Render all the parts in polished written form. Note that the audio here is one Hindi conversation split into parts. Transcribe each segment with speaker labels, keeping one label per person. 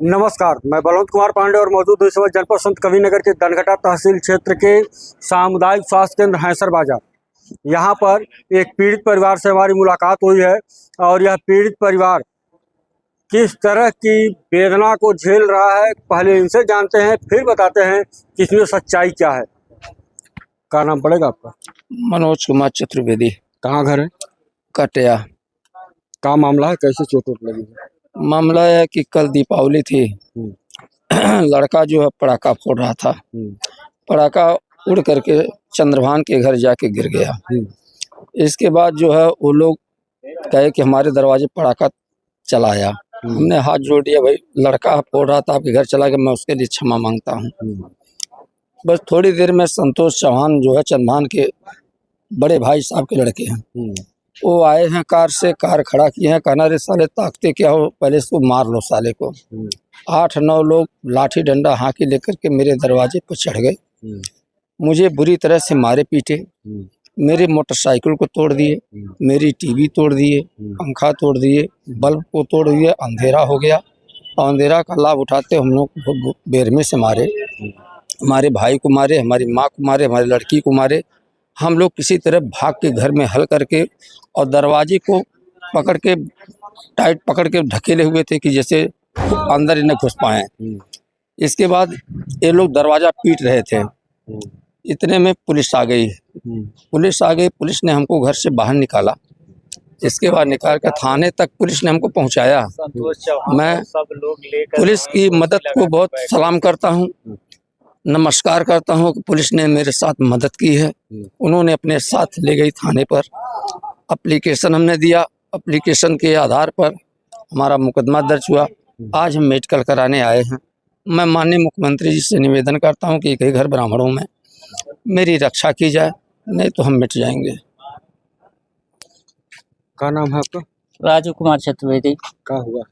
Speaker 1: नमस्कार, मैं बलवंत कुमार पांडे और मौजूद हूँ इस वक्त जनपद संत कबीरनगर के दनघटा तहसील क्षेत्र के सामुदायिक स्वास्थ्य केंद्र हैसर बाजार। यहाँ पर एक पीड़ित परिवार से हमारी मुलाकात हुई है और यह पीड़ित परिवार किस तरह की वेदना को झेल रहा है, पहले इनसे जानते हैं, फिर बताते हैं कि इसमें सच्चाई क्या है। क्या नाम पड़ेगा आपका?
Speaker 2: मनोज कुमार चतुर्वेदी।
Speaker 1: कहाँ घर है?
Speaker 2: कटिया।
Speaker 1: क्या मामला है, कैसे चोट वोट लगी है?
Speaker 2: मामला है कि कल दीपावली थी। लड़का जो है पटाखा फोड़ रहा था, पटाखा उड़ करके चंद्रभान के घर जाके गिर गया। इसके बाद जो है वो लोग कहे कि हमारे दरवाजे पटाखा चलाया। हमने हाथ जोड़ दिया, भाई लड़का फोड़ रहा था आपके घर चला गया, मैं उसके लिए क्षमा मांगता हूँ। बस थोड़ी देर में संतोष चौहान जो है चंद्रभान के बड़े भाई साहब के लड़के हैं, वो आए हैं कार से, कार खड़ा किए हैं, कहना रे साले ताकते क्या हो, पहले इसको मार लो साले को। 8-9 लोग लाठी डंडा हाकी लेकर के मेरे दरवाजे पर चढ़ गए, मुझे बुरी तरह से मारे पीटे, मेरे मोटरसाइकिल को तोड़ दिए, मेरी टीवी तोड़ दिए, पंखा तोड़ दिए, बल्ब को तोड़ दिए, अंधेरा हो गया। और अंधेरा का लाभ उठाते हम लोग बेरमे से मारे, हमारे भाई को मारे, हमारी माँ को मारे, हमारी लड़की को मारे। हम लोग किसी तरह भाग के घर में हल करके और दरवाजे को पकड़ के टाइट पकड़ के ढकेले हुए थे कि जैसे अंदर इन्हें घुस पाए। इसके बाद ये लोग दरवाज़ा पीट रहे थे, इतने में पुलिस आ गई। पुलिस ने हमको घर से बाहर निकाला। इसके बाद निकाल कर थाने तक पुलिस ने हमको पहुंचाया। मैं पुलिस की मदद को बहुत सलाम करता हूं, नमस्कार करता हूं कि पुलिस ने मेरे साथ मदद की है। उन्होंने अपने साथ ले गई थाने पर, एप्लीकेशन हमने दिया, एप्लीकेशन के आधार पर हमारा मुकदमा दर्ज हुआ। आज हम मेडिकल कराने आए हैं। मैं माननीय मुख्यमंत्री जी से निवेदन करता हूं कि कई घर ब्राह्मणों में मेरी रक्षा की जाए, नहीं तो हम मिट जाएंगे।
Speaker 1: क्या नाम है आपका?
Speaker 3: राजू कुमार चतुर्वेदी।
Speaker 1: क्या हुआ?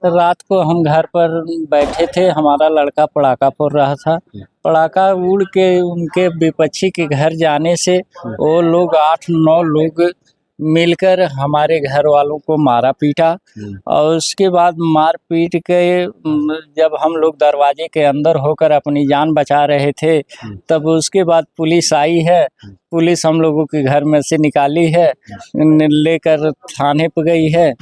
Speaker 3: रात को हम घर पर बैठे थे, हमारा लड़का पटाखा फोड़ रहा था। पटाखा उड़ के उनके विपक्षी के घर जाने से वो लोग 8-9 लोग मिलकर हमारे घर वालों को मारा पीटा। और उसके बाद मार पीट के जब हम लोग दरवाजे के अंदर होकर अपनी जान बचा रहे थे, तब उसके बाद पुलिस आई है। पुलिस हम लोगों के घर में से निकाली है, लेकर थाने पर गई है।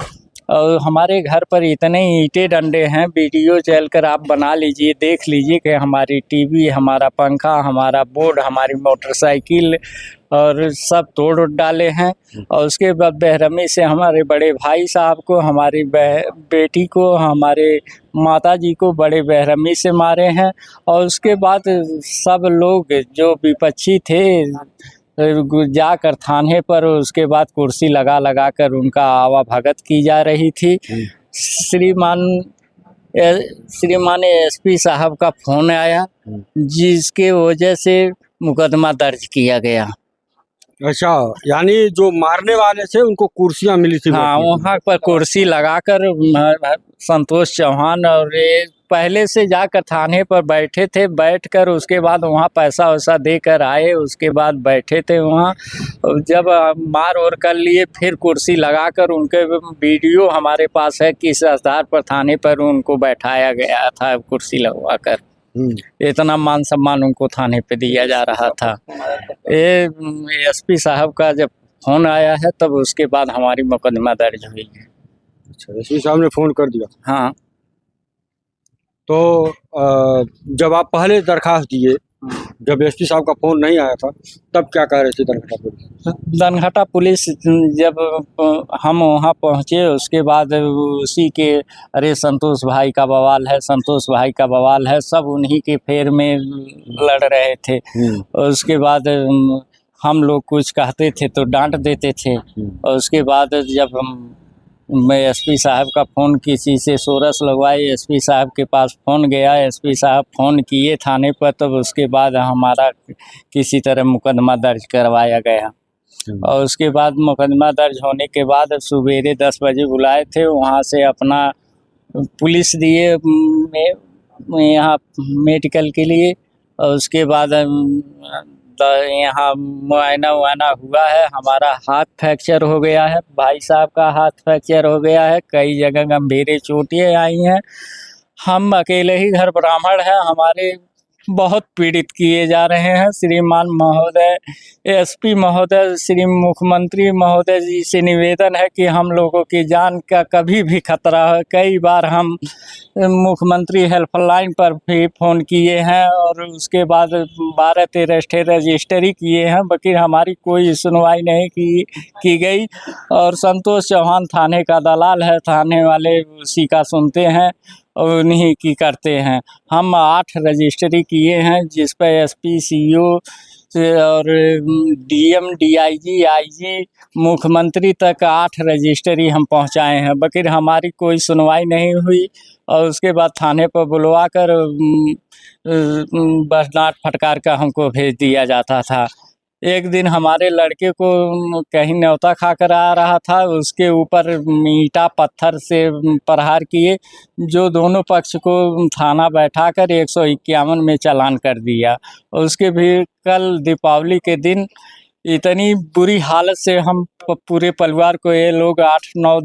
Speaker 3: और हमारे घर पर इतने ईंटे डंडे हैं, वीडियो चलकर आप बना लीजिए, देख लीजिए कि हमारी टीवी, हमारा पंखा, हमारा बोर्ड, हमारी मोटरसाइकिल और सब तोड़ डाले हैं। और उसके बाद बेरहमी से हमारे बड़े भाई साहब को, हमारी बेटी को, हमारे माताजी को बड़े बेरहमी से मारे हैं। और उसके बाद सब लोग जो विपक्षी थे जाकर थाने पर, उसके बाद कुर्सी लगा कर उनका आवा भगत की जा रही थी। श्रीमान एसपी साहब का फोन आया, जिसके वजह से मुकदमा दर्ज किया गया।
Speaker 1: अच्छा, यानी जो मारने वाले थे उनको कुर्सियां मिली थी?
Speaker 3: हाँ, वहाँ पर कुर्सी लगाकर संतोष चौहान और पहले से जाकर थाने पर बैठे थे, बैठकर उसके बाद वहाँ पैसा वैसा देकर आए, उसके बाद बैठे थे वहाँ। जब मार और कर लिए, फिर कुर्सी लगाकर उनके वीडियो हमारे पास है कि इस आधार पर थाने पर उनको बैठाया गया था कुर्सी लगवाकर। इतना मान सम्मान उनको थाने पे दिया जा रहा था। एसपी साहब का जब फोन आया है, तब उसके बाद हमारी मुकदमा दर्ज हुई है।
Speaker 1: अच्छा, एसपी साहब ने फोन कर दिया?
Speaker 3: हाँ।
Speaker 1: तो जब आप पहले दरखास्त दिए, जब एसपी साहब का फोन नहीं आया था, तब क्या कह रहे थे दनघटा पुलिस?
Speaker 3: दनघटा पुलिस जब हम वहाँ पहुँचे, उसके बाद उसी के अरे संतोष भाई का बवाल है, संतोष भाई का बवाल है, सब उन्हीं के फेर में लड़ रहे थे। उसके बाद हम लोग कुछ कहते थे तो डांट देते थे। और उसके बाद जब मैं एसपी साहब का फ़ोन किसी से सोरस लगवाई, एसपी साहब के पास फ़ोन गया, एसपी साहब फ़ोन किए थाने पर, तब उसके बाद हमारा किसी तरह मुकदमा दर्ज करवाया गया। और उसके बाद मुकदमा दर्ज होने के बाद सुबेरे 10 बजे बुलाए थे, वहाँ से अपना पुलिस दिए यहाँ मेडिकल के लिए। और उसके बाद यहाँ मुआयना हुआ है। हमारा हाथ फ्रैक्चर हो गया है, भाई साहब का हाथ फ्रैक्चर हो गया है, कई जगह गंभीर चोटें आई हैं। हम अकेले ही घर ब्राह्मण हैं, हमारे बहुत पीड़ित किए जा रहे हैं। श्रीमान महोदय, एसपी महोदय, श्री मुख्यमंत्री महोदय जी से निवेदन है कि हम लोगों की जान का कभी भी खतरा है। कई बार हम मुख्यमंत्री हेल्पलाइन पर भी फ़ोन किए हैं और उसके बाद 12-13 रजिस्ट्री किए हैं, बाकी हमारी कोई सुनवाई नहीं की गई। और संतोष चौहान थाने का दलाल है, थाने वाले उसी का सुनते हैं और उन्हीं की करते हैं। हम 8 रजिस्ट्री किए हैं, जिस पर एसपी, सीओ और डीएम, डीआईजी, आईजी, मुख्यमंत्री तक 8 रजिस्ट्री हम पहुंचाए हैं, बाकी हमारी कोई सुनवाई नहीं हुई। और उसके बाद थाने पर बुलवा कर बस डांट फटकार का हमको भेज दिया जाता था। एक दिन हमारे लड़के को कहीं न्योता खाकर आ रहा था, उसके ऊपर ईंटा पत्थर से प्रहार किए, जो दोनों पक्ष को थाना बैठाकर 151 में चालान कर दिया। उसके भी कल दीपावली के दिन इतनी बुरी हालत से हम पूरे परिवार को, ये लोग 8-9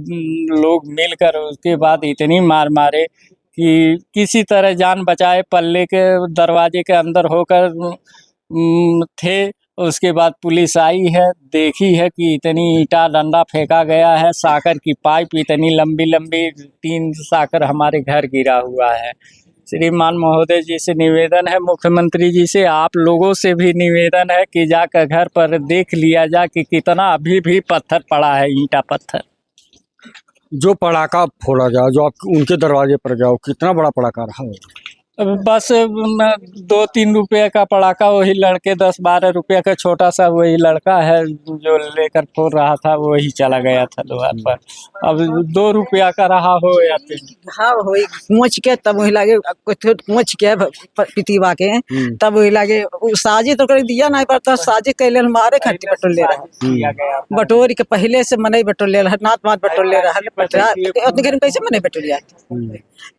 Speaker 3: लोग मिलकर उसके बाद इतनी मार मारे कि किसी तरह जान बचाए, पल्ले के दरवाजे के अंदर होकर थे। उसके बाद पुलिस आई है, देखी है कि इतनी ईंटा डंडा फेंका गया है, साकर की पाइप इतनी लंबी लंबी 3 साकर हमारे घर गिरा हुआ है। श्रीमान महोदय जी से निवेदन है, मुख्यमंत्री जी से, आप लोगों से भी निवेदन है कि जाकर घर पर देख लिया जा कि कितना अभी भी पत्थर पड़ा है, ईंटा पत्थर।
Speaker 1: जो पड़ाका फोड़ा गया, जो आप उनके दरवाजे पर गया, कितना बड़ा पड़ाका रहा?
Speaker 3: बस 2-3 रुपये का पड़ाका, वही लड़के 10-12 रुपये का छोटा सा वही लड़का है जो लेकर फोड़ रहा था, वही चला गया था द्वार पर। अब 2 रुपया का रहा हो या 3।
Speaker 4: हाँ वही कुछ के तब वही लागे कुछ के पितीवा के तब वही लागे साजी तो कर दिया नहीं पड़ता, साजी कैले मारे खट्टी बटोर ले रहा बटोर के पहले से मने बटोर ले रहा, नाथ मात बटोर ले रहा, उतने घर में कैसे मने बटोर लिया।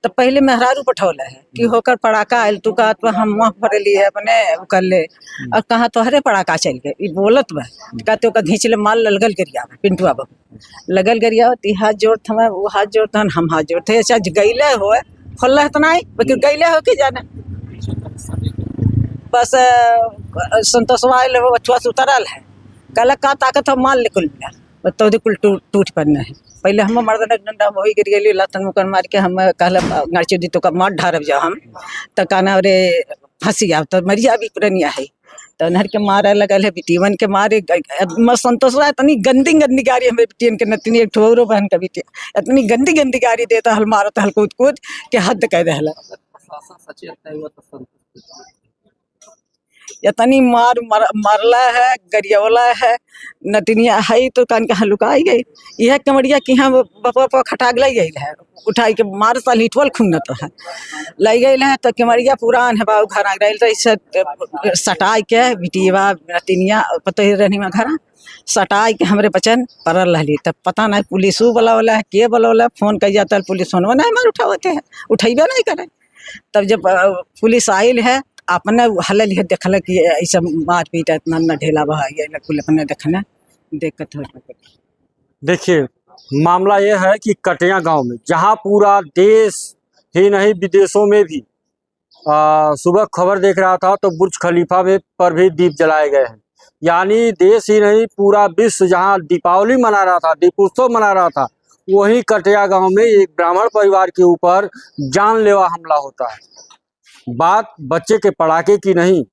Speaker 4: तो पहले मेहरारू पठौला है कि होकर पड़ाका आयल तू का तो हम वहाँ भरे लिए अपने कर ले, और कहाँ तो हरे पड़ाका चल गए बोलत बा कहते का घींच ले माल लगल गरिया पिंटुआ बहू लगल गरिया ती हाथ जोड़ था, वो हाथ जोड़ता हम हाथ जोड़ते अच्छा गईले हो खोल तो नहीं बाकी गईले हो कि जाने बस संतोषवा आयल वो बचवा से उतरल है कल का ताकत हो माल निकल गया तो कुल टूट पड़ना है। पहले हम मर्द डंडा वही गिर गई लतन मुकन मार के हम कहल गाड़ी दी तो का मार ढारब जा हम तो कहना अरे हंसी आ तो मरिया भी पुरनिया है तो नहर के मारे लगल है बिटीवन के मारे मत संतोष रहा इतनी गंदी गंदी गाड़ी हमें बिटियन के नतनी एक ठोरो बहन का बिटिया इतनी गंदी गंदी गाड़ी देता हल मारो तो हल कूद कूद के हद कह दे इतनी मारला है गरियावला है नतनिया है तो कान के हलुकाई गई यह कमरिया कि हम बपा खटाग लाई गई है उठाई के मार साल हिटवल खून तो है लाई गई है तो कमरिया पुरान है बाबू घर आ गई तो इसे सटाई के बिटिया नतनिया पता ही रहनी में घर सटाई के हमरे बचन परल रही तब पता नहीं पुलिसो वाला है के वाला फोन कर जाता है पुलिस फोन नहीं मार उठाते हैं उठेबे नहीं करे। तब जब पुलिस आयल है अपने हल देखल कि ऐसा मार पीट इतना न ढेला बहा अपने देखने दिक्कत हो।
Speaker 1: देखिए मामला ये है कि कटिया गांव में जहां पूरा देश ही नहीं विदेशों में भी सुबह खबर देख रहा था तो बुर्ज खलीफा में पर भी दीप जलाए गए हैं, यानी देश ही नहीं पूरा विश्व जहां दीपावली मना रहा था, दीपोत्सव मना रहा था, वहीं कटिया गांव में एक ब्राह्मण परिवार के ऊपर जानलेवा हमला होता है। बात बच्चे के पड़ाके की नहीं,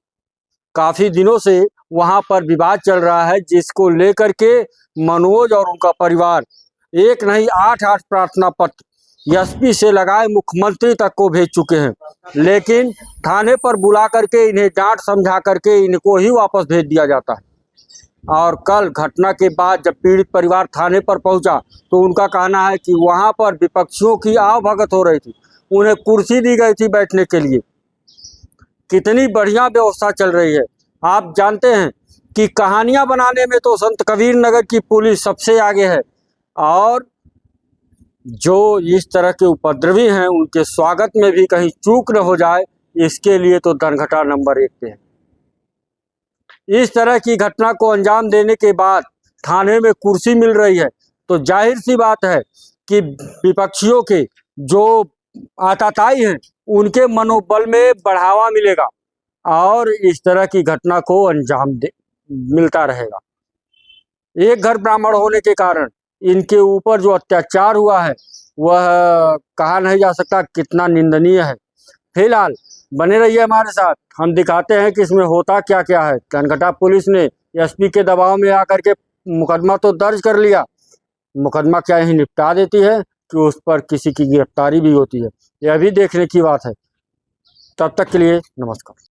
Speaker 1: काफी दिनों से वहां पर विवाद चल रहा है जिसको लेकर के मनोज और उनका परिवार एक नहीं 8 प्रार्थना पत्र एसपी से लगाए मुख्यमंत्री तक को भेज चुके हैं, लेकिन थाने पर बुला करके इन्हें डांट समझा करके इनको ही वापस भेज दिया जाता है। और कल घटना के बाद जब पीड़ित परिवार थाने पर पहुंचा तो उनका कहना है कि वहां पर विपक्षियों की आवभगत हो रही थी, उन्हें कुर्सी दी गई थी बैठने के लिए। कितनी बढ़िया व्यवस्था चल रही है। आप जानते हैं कि कहानियां बनाने में तो संत कबीर नगर की पुलिस सबसे आगे है, और जो इस तरह के उपद्रवी हैं उनके स्वागत में भी कहीं चूक न हो जाए, इसके लिए तो धनघटा नंबर 1 पे है। इस तरह की घटना को अंजाम देने के बाद थाने में कुर्सी मिल रही है तो जाहिर सी बात है कि विपक्षियों के जो आताताई हैं उनके मनोबल में बढ़ावा मिलेगा और इस तरह की घटना को अंजाम मिलता रहेगा। एक घर ब्राह्मण होने के कारण इनके ऊपर जो अत्याचार हुआ है वह कहा नहीं जा सकता कितना निंदनीय है। फिलहाल बने रहिए हमारे साथ, हम दिखाते हैं कि इसमें होता क्या क्या है। धनघटा पुलिस ने एसपी के दबाव में आकर के मुकदमा तो दर्ज कर लिया, मुकदमा क्या ही निपटा देती है कि उस पर किसी की गिरफ्तारी भी होती है, यह भी देखने की बात है। तब तक के लिए नमस्कार।